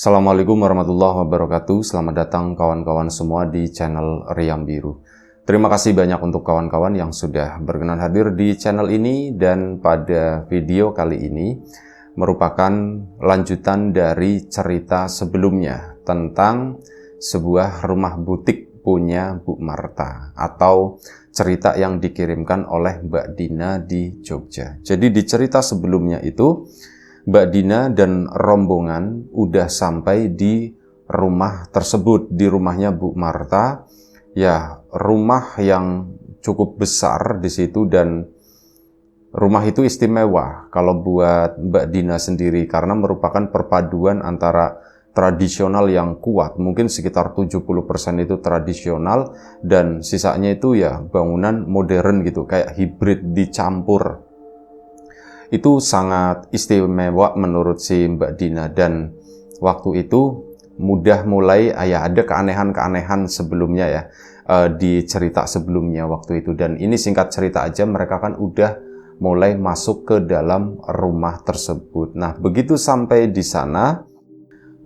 Assalamualaikum warahmatullahi wabarakatuh. Selamat datang kawan-kawan semua di channel Riam Biru. Terima kasih banyak untuk kawan-kawan yang sudah berkenan hadir di channel ini, dan pada video kali ini merupakan lanjutan dari cerita sebelumnya tentang sebuah rumah butik punya Bu Marta, atau cerita yang dikirimkan oleh Mbak Dina di Jogja. Jadi di cerita sebelumnya itu Mbak Dina dan rombongan udah sampai di rumah tersebut, di rumahnya Bu Marta. Ya, rumah yang cukup besar di situ, dan rumah itu istimewa kalau buat Mbak Dina sendiri karena merupakan perpaduan antara tradisional yang kuat, mungkin sekitar 70% itu tradisional, dan sisanya itu ya bangunan modern gitu, kayak hibrid dicampur. Itu sangat istimewa menurut si Mbak Dina, dan waktu itu mulai ya ada keanehan-keanehan sebelumnya ya di cerita sebelumnya waktu itu. Dan ini singkat cerita aja, mereka kan udah mulai masuk ke dalam rumah tersebut. Nah, begitu sampai di sana,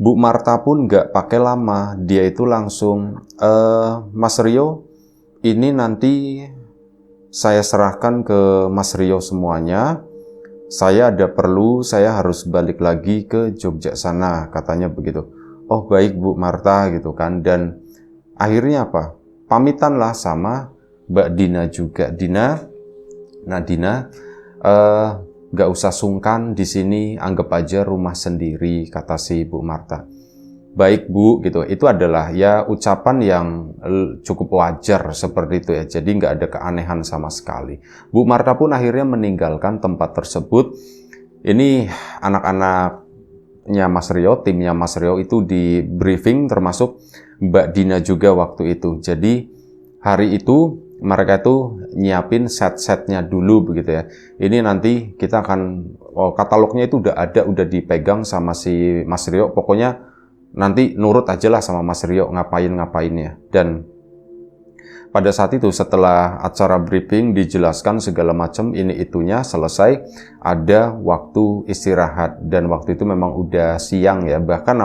Bu Marta pun nggak pakai lama, dia itu langsung, Mas Rio, ini nanti saya serahkan ke Mas Rio semuanya. Saya ada perlu, saya harus balik lagi ke Jogja sana, katanya begitu. Oh baik Bu Marta gitu kan. Dan akhirnya apa? Pamitan lah sama Mbak Dina juga. Dina, gak usah sungkan di sini, anggap aja rumah sendiri, kata si Bu Marta. Baik Bu, gitu. Itu adalah ya ucapan yang cukup wajar seperti itu ya. Jadi nggak ada keanehan sama sekali. Bu Marta pun akhirnya meninggalkan tempat tersebut. Ini anak-anaknya Mas Rio, timnya Mas Rio itu di briefing, termasuk Mbak Dina juga waktu itu. Jadi hari itu mereka itu nyiapin set-setnya dulu begitu ya. Ini nanti kita akan, katalognya itu udah dipegang sama si Mas Rio. Pokoknya nanti nurut aja lah sama Mas Rio ngapainnya. Dan pada saat itu setelah acara briefing dijelaskan segala macam ini itunya selesai, ada waktu istirahat, dan waktu itu memang udah siang ya. Bahkan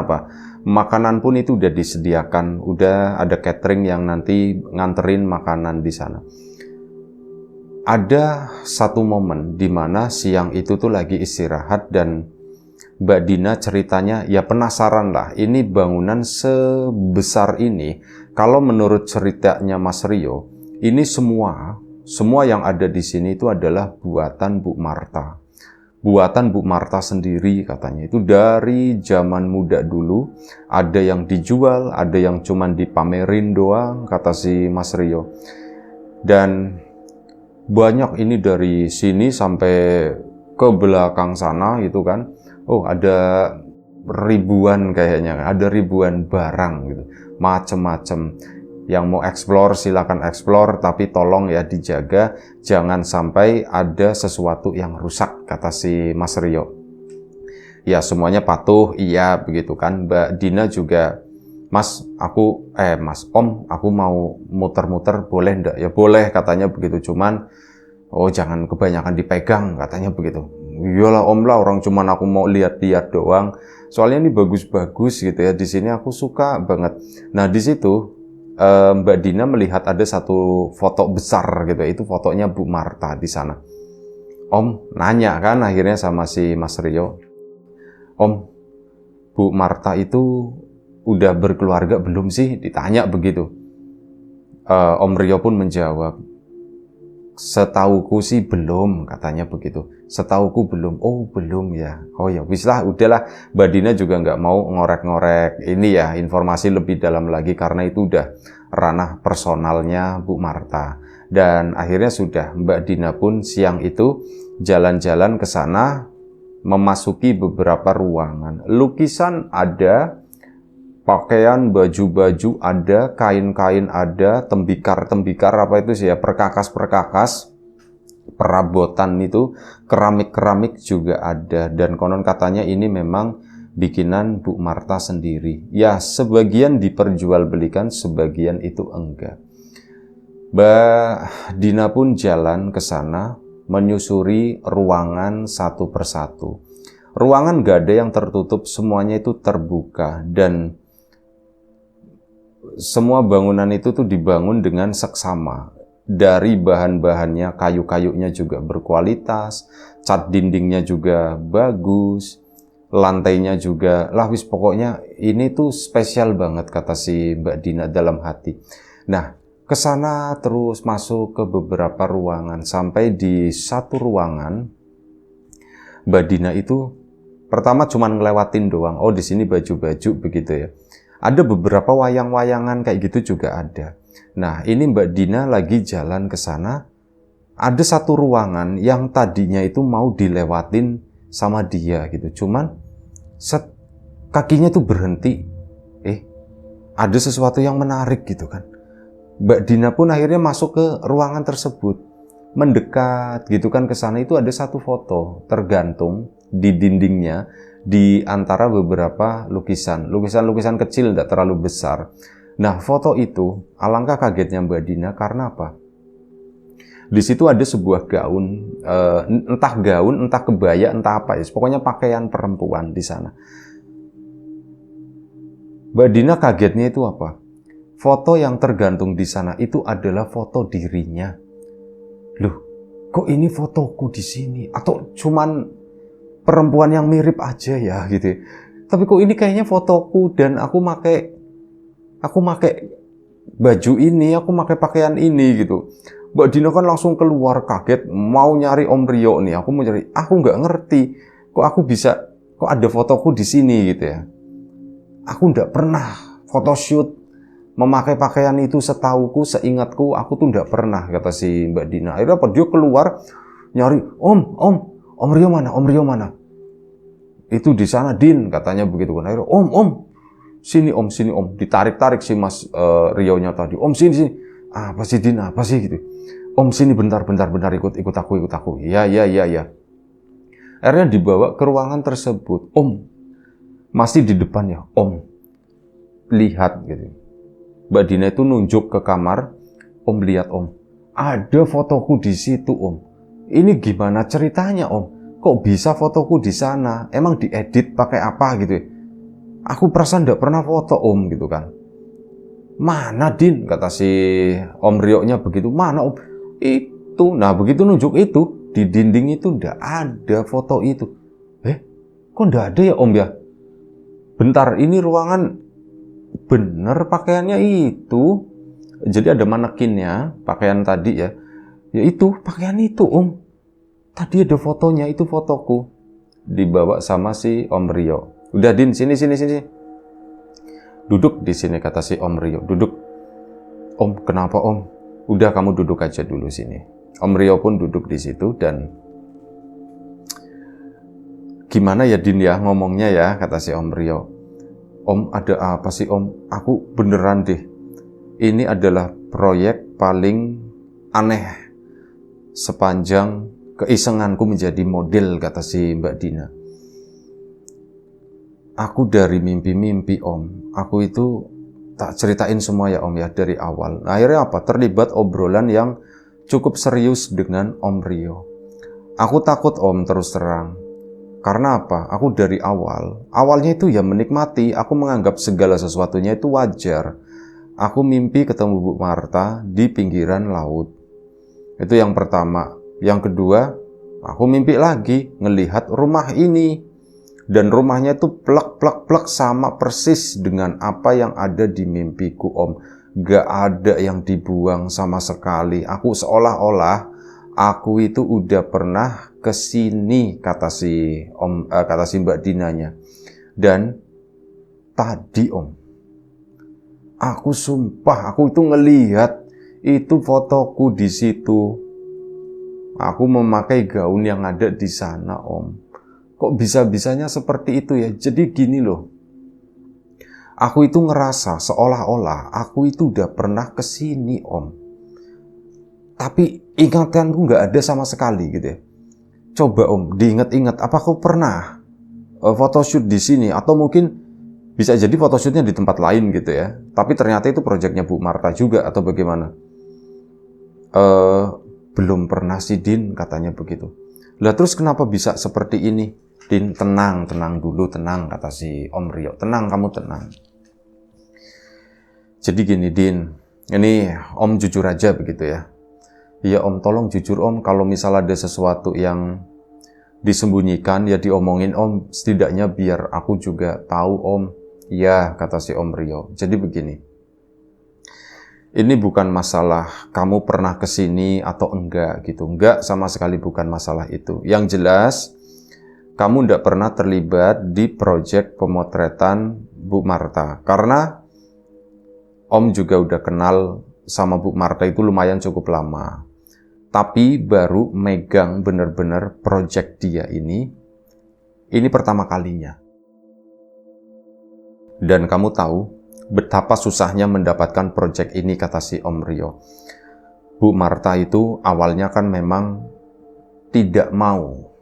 makanan pun itu udah disediakan, udah ada catering yang nanti nganterin makanan di sana. Ada satu momen di mana siang itu tuh lagi istirahat, dan Mbak Dina ceritanya ya penasaran lah, ini bangunan sebesar ini, kalau menurut ceritanya Mas Rio, ini semua yang ada di sini itu adalah buatan Bu Marta. Buatan Bu Marta sendiri katanya, itu dari zaman muda dulu, ada yang dijual, ada yang cuman dipamerin doang, kata si Mas Rio. Dan banyak ini dari sini sampai ke belakang sana gitu kan. Oh, ada ribuan kayaknya, ada ribuan barang gitu, macem-macem. Yang mau explore silakan explore, tapi tolong ya dijaga, jangan sampai ada sesuatu yang rusak, kata si Mas Rio. Ya semuanya patuh, iya begitu kan. Mbak Dina juga, Mas Om, aku mau muter-muter, boleh ndak? Ya boleh katanya begitu, cuman jangan kebanyakan dipegang, katanya begitu. Iyalah Om lah, orang cuman aku mau lihat-lihat doang. Soalnya ini bagus-bagus gitu ya. Di sini aku suka banget. Nah, di situ Mbak Dina melihat ada satu foto besar gitu. Itu fotonya Bu Marta di sana. Om nanya kan akhirnya sama si Mas Rio. Om, Bu Marta itu udah berkeluarga belum sih? Ditanya begitu. Om Rio pun menjawab, setauku sih belum, katanya begitu. Setauku belum. Oh belum ya. Oh ya wis lah, udahlah. Mbak Dina juga nggak mau ngorek-ngorek ini ya, informasi lebih dalam lagi, karena itu udah ranah personalnya Bu Marta. Dan akhirnya sudah, Mbak Dina pun siang itu jalan-jalan ke sana, memasuki beberapa ruangan. Lukisan ada, pakaian, baju-baju ada, kain-kain ada, tembikar-tembikar apa itu sih ya, perkakas-perkakas, perabotan itu, keramik-keramik juga ada. Dan konon katanya ini memang bikinan Bu Marta sendiri. Ya sebagian diperjualbelikan, sebagian itu enggak. Mbak Dina pun jalan ke sana, menyusuri ruangan satu persatu. Ruangan nggak ada yang tertutup, semuanya itu terbuka. Dan semua bangunan itu tuh dibangun dengan seksama. Dari bahan-bahannya, kayu-kayunya juga berkualitas, cat dindingnya juga bagus, lantainya juga, pokoknya ini tuh spesial banget kata si Mbak Dina dalam hati. Nah, ke sana terus masuk ke beberapa ruangan, sampai di satu ruangan Mbak Dina itu pertama cuma ngelewatin doang. Oh, di sini baju-baju begitu ya. Ada beberapa wayang-wayangan kayak gitu juga ada. Nah, ini Mbak Dina lagi jalan ke sana. Ada satu ruangan yang tadinya itu mau dilewatin sama dia gitu. Cuman kakinya tuh berhenti. Ada sesuatu yang menarik gitu kan. Mbak Dina pun akhirnya masuk ke ruangan tersebut. Mendekat gitu kan ke sana, itu ada satu foto tergantung di dindingnya di antara beberapa lukisan kecil, tidak terlalu besar. Nah, foto itu alangkah kagetnya Mbak Dina karena apa? Di situ ada sebuah gaun, entah kebaya, entah apa ya, pokoknya pakaian perempuan di sana. Mbak Dina kagetnya itu apa? Foto yang tergantung di sana itu adalah foto dirinya. Loh, kok ini fotoku di sini? Atau cuman perempuan yang mirip aja ya gitu. Tapi kok ini kayaknya fotoku dan aku make baju ini, aku make pakaian ini gitu. Mbak Dina kan langsung keluar kaget, mau nyari Om Rio nih. Aku nggak ngerti. Kok ada fotoku di sini gitu ya. Aku nggak pernah photoshoot memakai pakaian itu, setauku, seingatku, aku tuh nggak pernah, kata si Mbak Dina. Akhirnya dia keluar nyari, Om Rio mana? Itu di sana, Din, katanya begitu kan. Akhirnya, Om, sini Om. Ditarik-tarik si Mas Rio-nya tadi. Om, sini. Apa sih, Din? Apa sih gitu? Om, sini bentar, ikut aku. Ya. Akhirnya dibawa ke ruangan tersebut. Om, masih di depan ya, Om. Lihat gitu. Mbak Dina itu nunjuk ke kamar. Om, lihat Om. Ada fotoku di situ Om. Ini gimana ceritanya Om? Kok bisa fotoku di sana? Emang diedit pakai apa gitu ya? Aku perasaan gak pernah foto Om gitu kan. Mana Din? Kata si Om Rio-nya begitu. Mana Om? Itu. Nah begitu nunjuk itu, di dinding itu gak ada foto itu. Kok gak ada ya Om ya? Bentar, ini ruangan bener pakaiannya itu. Jadi ada manekinnya, pakaian tadi ya. Ya itu, pakaian itu Om. Tadi ada fotonya, itu fotoku. Dibawa sama si Om Rio. Udah Din, sini. Duduk di sini, kata si Om Rio. Duduk. Om, kenapa Om? Udah, kamu duduk aja dulu sini. Om Rio pun duduk di situ dan gimana ya Din ya ngomongnya ya, kata si Om Rio. Om, ada apa sih Om? Aku beneran deh. Ini adalah proyek paling aneh sepanjang keisenganku menjadi model, kata si Mbak Dina. Aku dari mimpi-mimpi Om. Aku itu tak ceritain semua ya Om ya dari awal. Nah, akhirnya apa? Terlibat obrolan yang cukup serius dengan Om Rio. Aku takut Om, terus terang. Karena apa? Aku dari awalnya itu ya menikmati. Aku menganggap segala sesuatunya itu wajar. Aku mimpi ketemu Bu Marta di pinggiran laut. Itu yang pertama. Yang kedua, aku mimpi lagi ngelihat rumah ini. Dan rumahnya itu plek sama persis dengan apa yang ada di mimpiku Om. Gak ada yang dibuang sama sekali. Aku seolah-olah aku itu udah pernah kesini, kata si Mbak Dinanya. Dan tadi Om, aku sumpah, aku itu ngelihat itu fotoku di situ. Aku memakai gaun yang ada di sana Om. Kok bisa-bisanya seperti itu ya? Jadi gini loh. Aku itu ngerasa seolah-olah aku itu udah pernah kesini Om. Tapi ingatanku nggak ada sama sekali gitu ya. Coba Om, diingat-ingat, apa aku pernah photoshoot di sini? Atau mungkin bisa jadi photoshootnya di tempat lain gitu ya. Tapi ternyata itu proyeknya Bu Marta juga atau bagaimana? Belum pernah sih Din, katanya begitu. Lah terus kenapa bisa seperti ini? Din, tenang dulu, tenang, kata si Om Rio. Tenang, kamu tenang. Jadi gini, Din, ini Om jujur aja begitu ya. Iya Om, tolong jujur Om, kalau misal ada sesuatu yang disembunyikan, ya diomongin Om, setidaknya biar aku juga tahu Om. Iya, kata si Om Rio. Jadi begini, ini bukan masalah kamu pernah kesini atau enggak gitu. Enggak, sama sekali bukan masalah itu. Yang jelas, kamu enggak pernah terlibat di proyek pemotretan Bu Marta. Karena Om juga udah kenal sama Bu Marta itu lumayan cukup lama. Tapi baru megang bener-bener proyek dia ini pertama kalinya. Dan kamu tahu betapa susahnya mendapatkan proyek ini, kata si Om Rio. Bu Marta itu awalnya kan memang tidak mau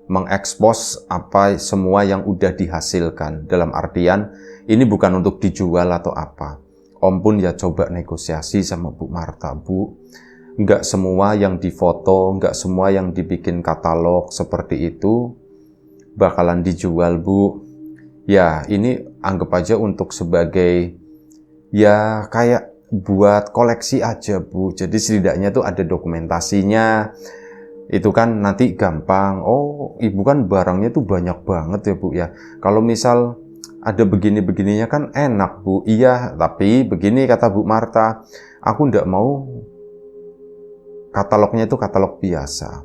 mengekspos apa semua yang udah dihasilkan. Dalam artian ini bukan untuk dijual atau apa. Om pun ya coba negosiasi sama Bu Marta, Bu. Nggak semua yang difoto, nggak semua yang dibikin katalog seperti itu bakalan dijual, Bu. Ya, ini anggap aja untuk sebagai, ya kayak buat koleksi aja, Bu. Jadi setidaknya tuh ada dokumentasinya. Itu kan nanti gampang. Oh, ibu kan barangnya tuh banyak banget ya, Bu ya. Kalau misal ada begini-begininya kan enak, Bu. Iya, tapi begini kata Bu Marta, aku nggak mau katalognya itu katalog biasa.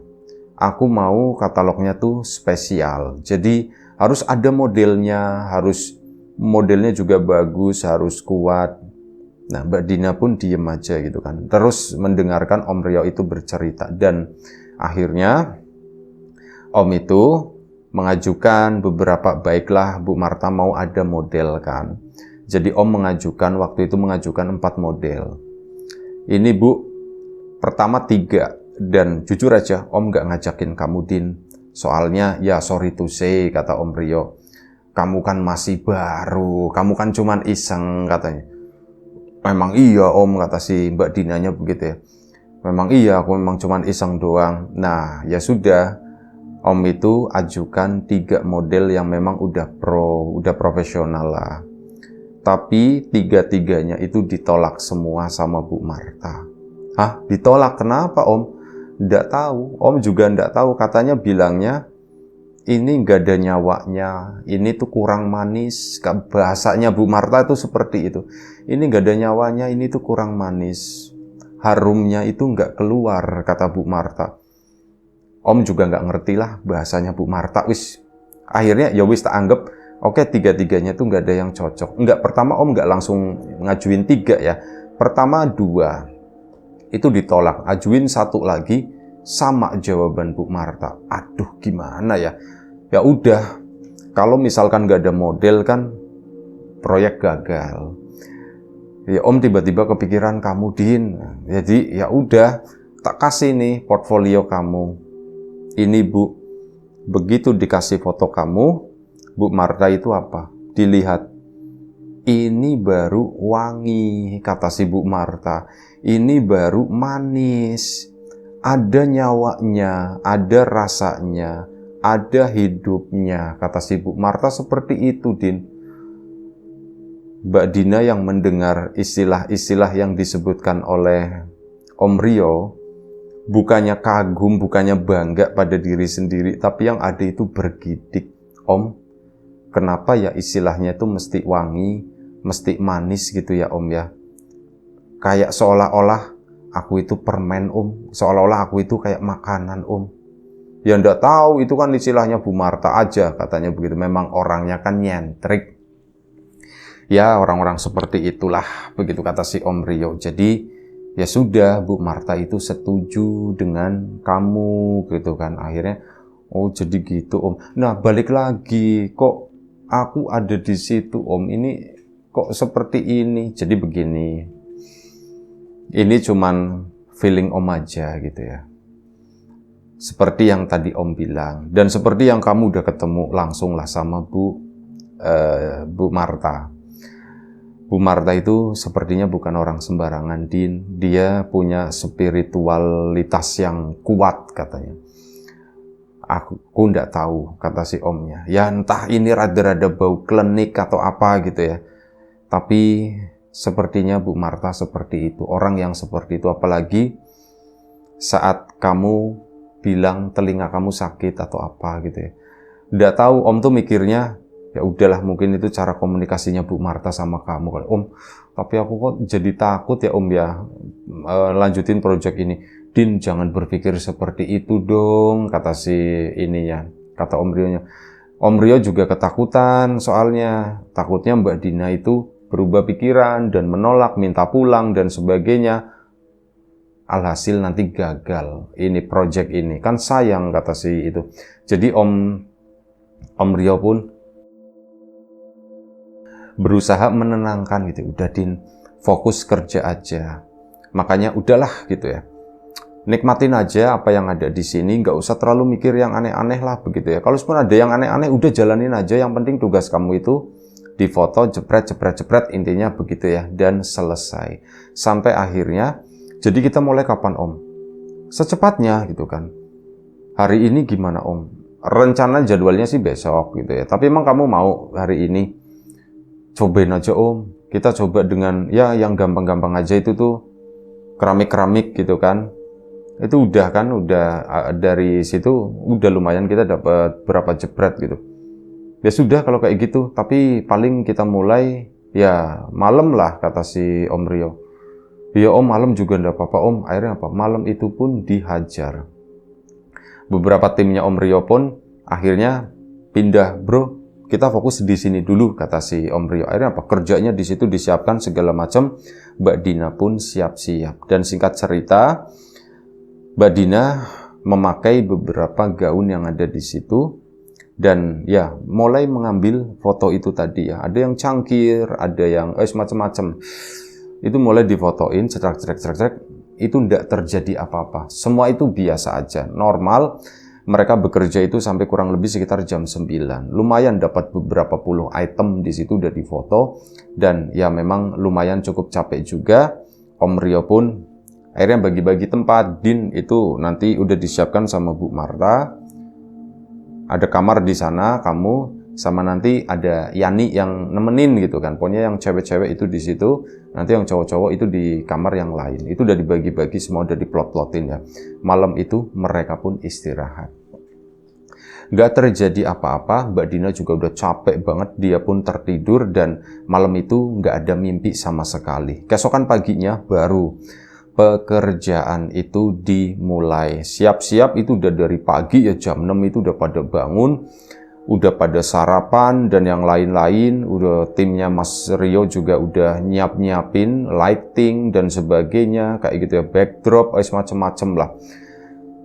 Aku mau katalognya tuh spesial. Jadi harus ada modelnya, modelnya juga bagus, harus kuat. Nah, Mbak Dina pun diem aja gitu kan. Terus mendengarkan Om Rio itu bercerita. Dan akhirnya Om itu mengajukan beberapa, baiklah Bu Marta mau ada model kan. Jadi Om waktu itu mengajukan 4 model. Ini Bu, pertama 3. Dan jujur aja Om gak ngajakin kamu, Din. Soalnya ya sorry to say, kata Om Rio, kamu kan masih baru, kamu kan cuman iseng, katanya. Memang iya Om, kata si Mbak Dinanya begitu ya. Memang iya, aku memang cuman iseng doang. Nah ya sudah, Om itu ajukan 3 model yang memang udah profesional lah. Tapi 3-3-nya itu ditolak semua sama Bu Marta. Hah? Ditolak? Kenapa Om? Nggak tahu. Om juga nggak tahu. Katanya bilangnya, ini nggak ada nyawanya. Ini tuh kurang manis. Bahasanya Bu Marta itu seperti itu. Ini nggak ada nyawanya, ini tuh kurang manis. Harumnya itu nggak keluar, kata Bu Marta. Om juga nggak ngerti lah bahasanya Bu Marta. Akhirnya ya tak anggap, oke 3-3-nya tuh nggak ada yang cocok. Pertama Om nggak langsung ngajuin 3 ya. Pertama 2. Itu ditolak, ajuin 1 lagi, sama jawaban Bu Marta. Aduh, gimana ya? Ya udah, kalau misalkan gak ada model kan proyek gagal. Ya Om tiba-tiba kepikiran kamu, Din. Jadi ya udah, tak kasih nih portfolio kamu. Ini Bu, begitu dikasih foto kamu, Bu Marta itu apa? Dilihat, ini baru wangi, kata si Bu Marta. Ini baru manis, ada nyawanya, ada rasanya, ada hidupnya, kata si Bu Marta. Seperti itu, Din. Mbak Dina yang mendengar istilah-istilah yang disebutkan oleh Om Rio, bukannya kagum, bukannya bangga pada diri sendiri, tapi yang ada itu bergidik. Om, kenapa ya istilahnya itu mesti wangi, mesti manis gitu ya Om ya? Kayak seolah-olah aku itu permen Om, seolah-olah aku itu kayak makanan Om. Ya ndak tahu, itu kan istilahnya Bu Marta aja, katanya begitu. Memang orangnya kan nyentrik. Ya orang-orang seperti itulah, begitu kata si Om Rio. Jadi ya sudah, Bu Marta itu setuju dengan kamu gitu kan. Akhirnya oh jadi gitu Om. Nah balik lagi, kok aku ada di situ Om, ini kok seperti ini. Jadi begini, ini cuman feeling Om aja gitu ya. Seperti yang tadi Om bilang, dan seperti yang kamu udah ketemu langsung lah sama Bu Marta. Bu Marta itu sepertinya bukan orang sembarangan, Din. Dia punya spiritualitas yang kuat katanya. Aku ndak tahu, kata si omnya. Ya entah ini rada-rada bau klinik atau apa gitu ya. Tapi sepertinya Bu Marta seperti itu. Orang yang seperti itu, apalagi saat kamu bilang telinga kamu sakit atau apa gitu ya. Nggak tahu, Om tuh mikirnya, ya udahlah mungkin itu cara komunikasinya Bu Marta sama kamu. Om, tapi aku kok jadi takut ya Om ya, lanjutin project ini. Din, jangan berpikir seperti itu dong, kata si ininya, kata Om Rionya. Om Rio juga ketakutan soalnya, takutnya Mbak Dina itu berubah pikiran dan menolak, minta pulang dan sebagainya. Alhasil nanti gagal ini project ini, kan sayang, kata si itu. Jadi Om Rio pun berusaha menenangkan gitu. Udah Din, fokus kerja aja. Makanya udahlah gitu ya. Nikmatin aja apa yang ada di sini, nggak usah terlalu mikir yang aneh-aneh lah begitu ya. Kalau pun ada yang aneh-aneh, udah jalanin aja. Yang penting tugas kamu itu difoto, jepret, intinya begitu ya. Dan selesai. Sampai akhirnya, jadi kita mulai kapan Om? Secepatnya gitu kan. Hari ini gimana Om? Rencana jadwalnya sih besok gitu ya. Tapi emang kamu mau hari ini? Cobain aja Om. Kita coba dengan ya yang gampang-gampang aja itu tuh keramik-keramik gitu kan. Itu udah kan, udah dari situ udah lumayan kita dapat berapa jepret gitu. Ya sudah kalau kayak gitu, tapi paling kita mulai ya malam lah, kata si Om Rio. Ya Om, malam juga enggak apa-apa Om. Akhirnya apa? Malam itu pun dihajar. Beberapa timnya Om Rio pun akhirnya pindah, bro. Kita fokus di sini dulu, kata si Om Rio. Akhirnya apa? Kerjanya di situ disiapkan segala macam. Mbak Dina pun siap-siap. Dan singkat cerita, Mbak Dina memakai beberapa gaun yang ada di situ dan ya mulai mengambil foto itu tadi ya. Ada yang cangkir, ada yang macam-macam. Itu mulai difotoin, cerak. Itu tidak terjadi apa-apa. Semua itu biasa aja, normal. Mereka bekerja itu sampai kurang lebih sekitar jam 9. Lumayan dapat beberapa puluh item di situ udah difoto dan ya memang lumayan cukup capek juga. Om Rio pun akhirnya bagi-bagi tempat. Din itu nanti udah disiapkan sama Bu Marta. Ada kamar di sana, kamu sama nanti ada Yani yang nemenin gitu kan. Pokoknya yang cewek-cewek itu di situ, nanti yang cowok-cowok itu di kamar yang lain. Itu udah dibagi-bagi, semua udah diplot-plotin ya. Malam itu mereka pun istirahat. Gak terjadi apa-apa, Mbak Dina juga udah capek banget, dia pun tertidur dan malam itu gak ada mimpi sama sekali. Keesokan paginya baru pekerjaan itu dimulai. Siap-siap itu udah dari pagi ya, jam 6 itu udah pada bangun, udah pada sarapan dan yang lain-lain. Udah timnya Mas Rio juga udah nyiapin lighting dan sebagainya kayak gitu ya, backdrop, macam-macam lah.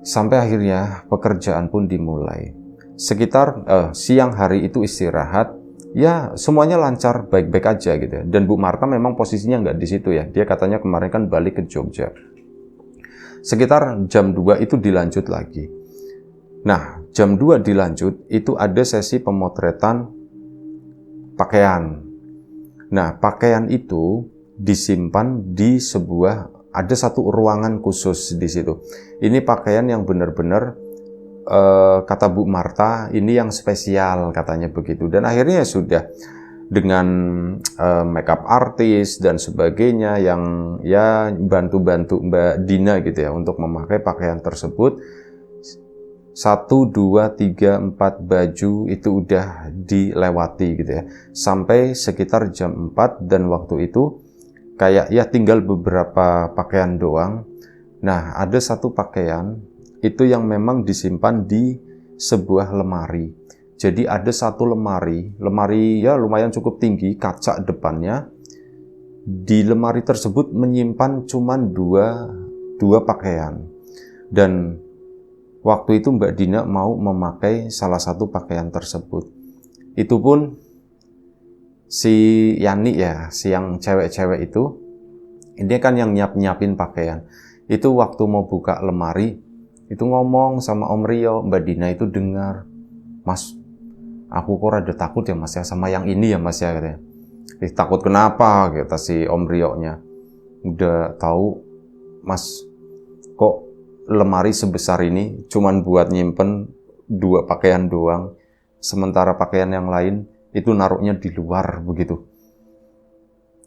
Sampai akhirnya pekerjaan pun dimulai. Sekitar siang hari itu istirahat. Ya semuanya lancar, baik-baik aja gitu ya. Dan Bu Marta memang posisinya nggak di situ ya. Dia katanya kemarin kan balik ke Jogja. Sekitar jam 2 itu dilanjut lagi. Nah, jam 2 dilanjut, itu ada sesi pemotretan pakaian. Nah, pakaian itu disimpan di ada satu ruangan khusus di situ. Ini pakaian yang benar-benar kata Bu Marta, ini yang spesial katanya begitu. Dan akhirnya sudah dengan makeup artis dan sebagainya yang ya bantu-bantu Mbak Dina gitu ya untuk memakai pakaian tersebut. 1, 2, 3, 4 baju itu udah dilewati gitu ya. Sampai sekitar jam 4 dan waktu itu kayak ya tinggal beberapa pakaian doang. Nah, ada satu pakaian itu yang memang disimpan di sebuah lemari. Jadi ada satu lemari ya lumayan cukup tinggi, kaca depannya. Di lemari tersebut menyimpan cuman dua pakaian. Dan waktu itu Mbak Dina mau memakai salah satu pakaian tersebut. Itu pun si Yani ya, si yang cewek-cewek itu, ini kan yang nyiapin pakaian. Itu waktu mau buka lemari, itu ngomong sama Om Rio, Mbak Dina itu dengar, Mas, aku kok rada takut ya Mas ya, sama yang ini ya Mas ya, katanya. Takut kenapa, kata si Om Rio-nya. Udah tahu, Mas, kok lemari sebesar ini cuman buat nyimpen 2 pakaian doang, sementara pakaian yang lain itu naruhnya di luar begitu.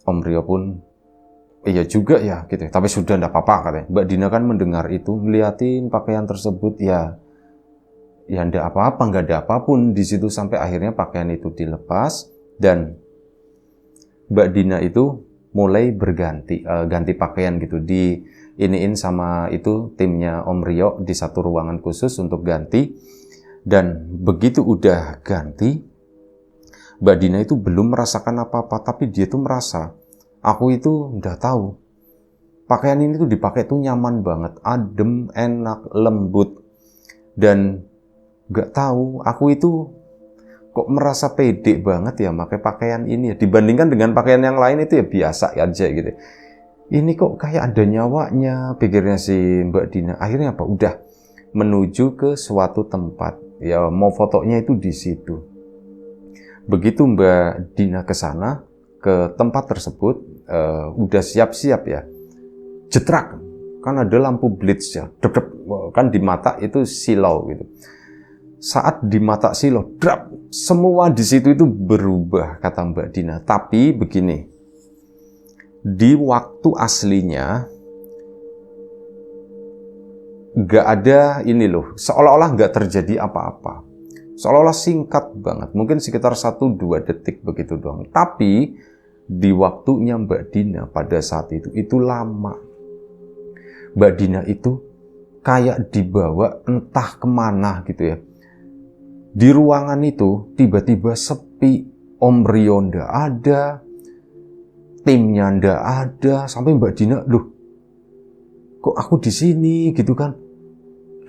Om Rio pun, iya juga ya gitu, tapi sudah enggak apa-apa katanya. Mbak Dina kan mendengar itu, ngeliatin pakaian tersebut, ya enggak apa-apa, enggak ada apapun di situ, sampai akhirnya pakaian itu dilepas dan Mbak Dina itu mulai ganti pakaian gitu, iniin sama itu timnya Om Rio di satu ruangan khusus untuk ganti. Dan begitu udah ganti, Mbak Dina itu belum merasakan apa-apa, tapi dia tuh merasa, aku itu udah tahu pakaian ini tuh dipakai tuh nyaman banget, adem, enak, lembut, dan gak tahu aku itu kok merasa pede banget ya pakai pakaian ini ya, dibandingkan dengan pakaian yang lain itu ya biasa aja gitu. Ini kok kayak ada nyawanya, pikirnya si Mbak Dina. Akhirnya apa? Udah menuju ke suatu tempat, ya mau fotonya itu di situ. Begitu Mbak Dina ke sana, ke tempat tersebut, udah siap-siap ya, jetrak, kan ada lampu blitz ya, kan di mata itu silau gitu. Saat di mata silau, drap, semua di situ itu berubah, kata Mbak Dina. Tapi begini, di waktu aslinya nggak ada ini loh, seolah-olah nggak terjadi apa-apa, seolah-olah singkat banget, mungkin sekitar 1-2 detik begitu doang. Tapi di waktunya Mbak Dina pada saat itu lama. Mbak Dina itu kayak dibawa entah kemana gitu ya. Di ruangan itu tiba-tiba sepi, Om Rio ndak ada, timnya ndak ada, sampai Mbak Dina, loh, kok aku di sini gitu kan?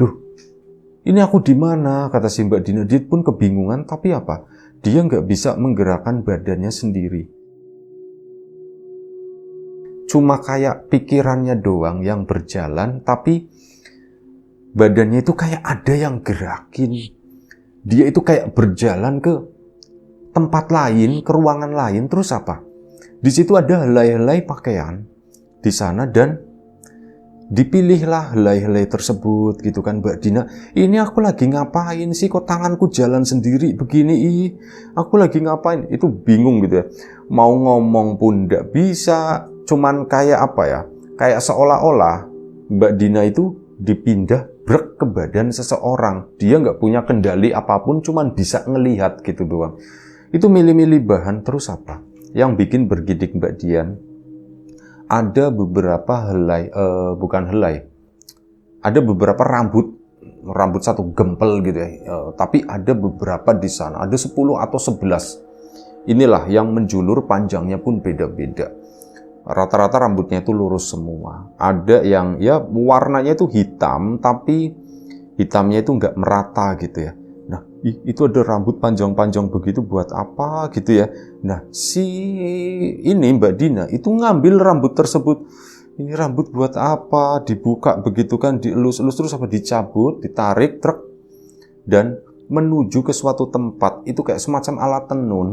Loh, ini aku di mana? Kata si Mbak Dina. Dia pun kebingungan, tapi apa? Dia nggak bisa menggerakkan badannya sendiri. Cuma kayak pikirannya doang yang berjalan, tapi badannya itu kayak ada yang gerakin. Dia itu kayak berjalan ke tempat lain, ke ruangan lain, terus apa? Di situ ada helai-helai pakaian di sana dan dipilihlah helai-helai tersebut gitu kan. Mbak Dina, ini aku lagi ngapain sih, kok tanganku jalan sendiri begini, aku lagi ngapain? Itu bingung gitu ya, mau ngomong pun nggak bisa, cuman kayak apa ya, kayak seolah-olah Mbak Dina itu dipindah brek ke badan seseorang. Dia nggak punya kendali apapun, cuman bisa ngelihat gitu doang. Itu milih-milih bahan, terus apa? Yang bikin bergidik Mbak Dian, ada beberapa helai, ada beberapa rambut satu gempel gitu ya, tapi ada beberapa di sana, ada 10 atau 11. Inilah yang menjulur, panjangnya pun beda-beda. Rata-rata rambutnya itu lurus semua. Ada yang ya warnanya itu hitam, tapi hitamnya itu nggak merata gitu ya. Nah, itu ada rambut panjang-panjang begitu buat apa gitu ya. Nah, si ini Mbak Dina itu ngambil rambut tersebut. Ini rambut buat apa? Dibuka begitu kan, dielus-elus terus apa, dicabut, ditarik truk dan menuju ke suatu tempat. Itu kayak semacam alat tenun.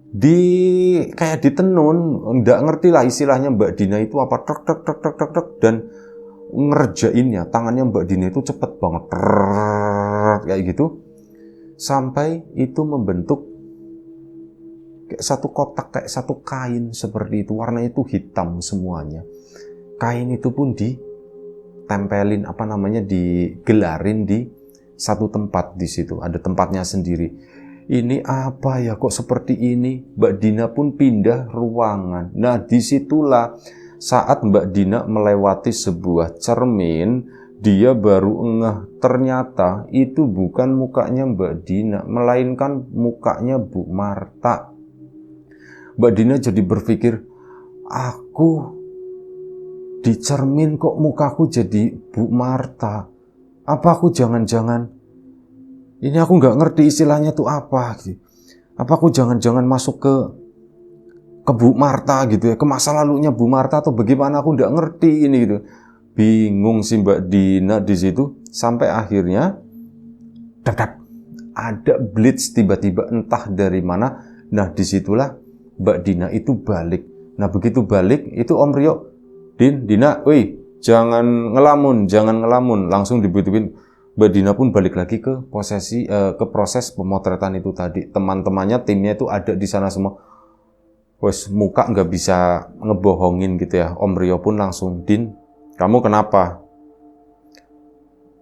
Kayak ditenun, nggak ngerti lah istilahnya Mbak Dina itu apa, truk dan ngerjainnya, tangannya Mbak Dina itu cepet banget, kayak gitu, sampai itu membentuk kayak satu kotak, kayak satu kain seperti itu, warnanya itu hitam semuanya. Kain itu pun ditempelin, digelarin di satu tempat di situ, ada tempatnya sendiri. Ini apa ya, kok seperti ini? Mbak Dina pun pindah ruangan. Nah, disitulah saat Mbak Dina melewati sebuah cermin, dia baru ngeh ternyata itu bukan mukanya Mbak Dina, melainkan mukanya Bu Marta. Mbak Dina jadi berpikir, aku di cermin kok mukaku jadi Bu Marta? Apa aku jangan-jangan, ini aku nggak ngerti istilahnya tuh apa gitu. Apa aku jangan-jangan masuk ke Bu Marta gitu ya, ke masa lalunya Bu Marta atau bagaimana, aku nggak ngerti ini gitu. Bingung si Mbak Dina di situ, sampai akhirnya ada blitz tiba-tiba entah dari mana. Nah, disitulah Mbak Dina itu balik. Nah, begitu balik itu Om Rio, Dina, wih, jangan ngelamun, langsung dibutuhin. Mbak Dina pun balik lagi ke proses pemotretan itu tadi. Teman-temannya, timnya itu ada di sana semua. Wes muka nggak bisa ngebohongin gitu ya. Om Rio pun langsung, Din, kamu kenapa?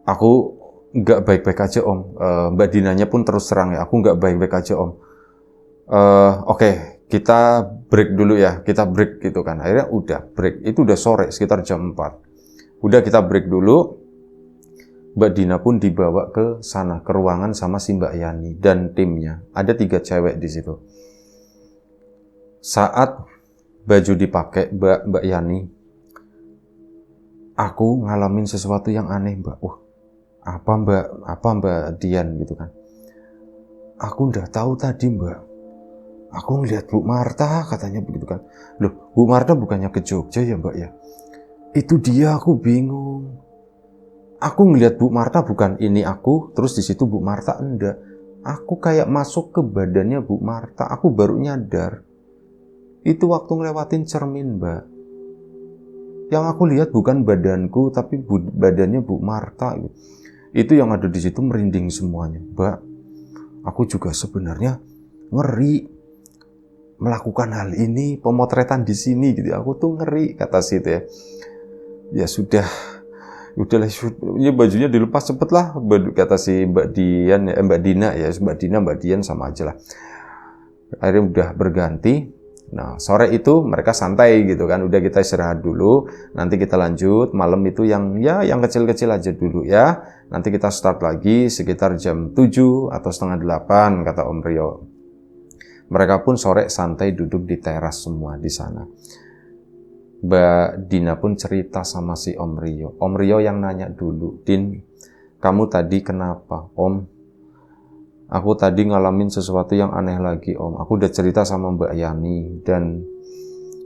Aku nggak baik-baik aja Om. Mbak Dinanya pun terus terang ya, aku nggak baik-baik aja Om. Oke, kita break dulu ya, kita break gitu kan. Akhirnya udah break, itu udah sore sekitar jam 4. Udah kita break dulu. Mbak Dina pun dibawa ke sana, ke ruangan sama si Mbak Yani dan timnya. Ada 3 cewek di situ. Saat baju dipakai Mbak Yani, aku ngalamin sesuatu yang aneh Mbak. Apa Mbak Dian gitu kan. Aku udah tahu tadi Mbak. Aku ngeliat Bu Marta katanya begitu kan. Loh, Bu Marta bukannya ke Jogja ya Mbak ya? Itu dia, aku bingung. Aku ngeliat Bu Marta bukan ini aku, terus di situ Bu Marta enggak. Aku kayak masuk ke badannya Bu Marta. Aku baru nyadar. Itu waktu ngelewatin cermin, Mbak. Yang aku lihat bukan badanku, tapi badannya Bu Marta. Itu yang ada di situ merinding semuanya, Mbak. Aku juga sebenarnya ngeri melakukan hal ini, pemotretan di sini gitu. Aku tuh ngeri, kata situ ya. Ya sudah, udahlah, ya bajunya dilepas cepet lah, kata si Mbak Dian, Mbak Dina ya, Mbak Dian sama aja lah. Akhirnya udah berganti. Nah, sore itu mereka santai gitu kan, udah kita istirahat dulu, nanti kita lanjut, malam itu yang kecil-kecil aja dulu ya, nanti kita start lagi sekitar jam 7 atau setengah 8, kata Om Rio. Mereka pun sore santai duduk di teras semua di sana. Mbak Dina pun cerita sama si Om Rio. Om Rio yang nanya dulu, Din, kamu tadi kenapa? Om, aku tadi ngalamin sesuatu yang aneh lagi Om. Aku udah cerita sama Mbak Yani dan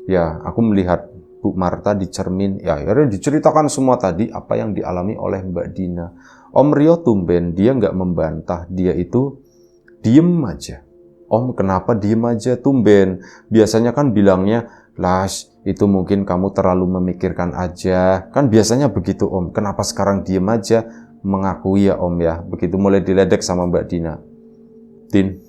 ya aku melihat Bu Marta di cermin. Ya akhirnya diceritakan semua tadi apa yang dialami oleh Mbak Dina. Om Rio tumben dia nggak membantah, dia itu diem aja. Om kenapa diem aja tumben? Biasanya kan bilangnya, Las itu mungkin kamu terlalu memikirkan aja. Kan biasanya begitu Om. Kenapa sekarang diem aja? Mengakui ya Om ya. Begitu mulai diledek sama Mbak Dina. Din,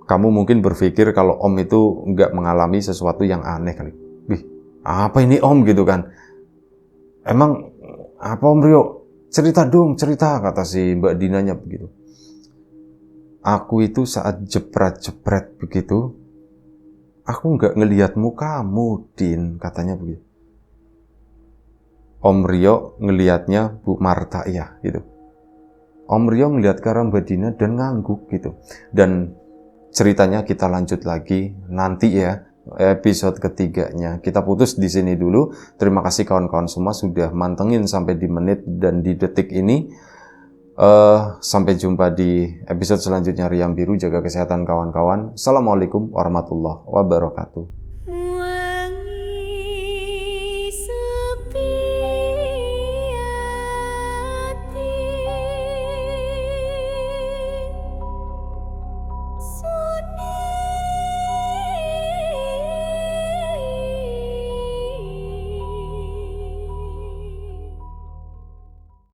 kamu mungkin berpikir kalau Om itu nggak mengalami sesuatu yang aneh kali. Wih, apa ini Om gitu kan? Emang apa Om Rio? Cerita dong, cerita, kata si Mbak Dinanya begitu. Aku itu saat jepret-jepret begitu, aku nggak ngelihat mukamu, Din, katanya begitu. Om Rio ngelihatnya Bu Marta ya, gitu. Om Rio ngelihat ke arah Mbak Dina dan ngangguk gitu. Dan ceritanya kita lanjut lagi nanti ya, episode ketiganya. Kita putus di sini dulu. Terima kasih kawan-kawan semua sudah mantengin sampai di menit dan di detik ini. Sampai jumpa di episode selanjutnya Riang Biru. Jaga kesehatan kawan-kawan. Assalamualaikum warahmatullahi wabarakatuh.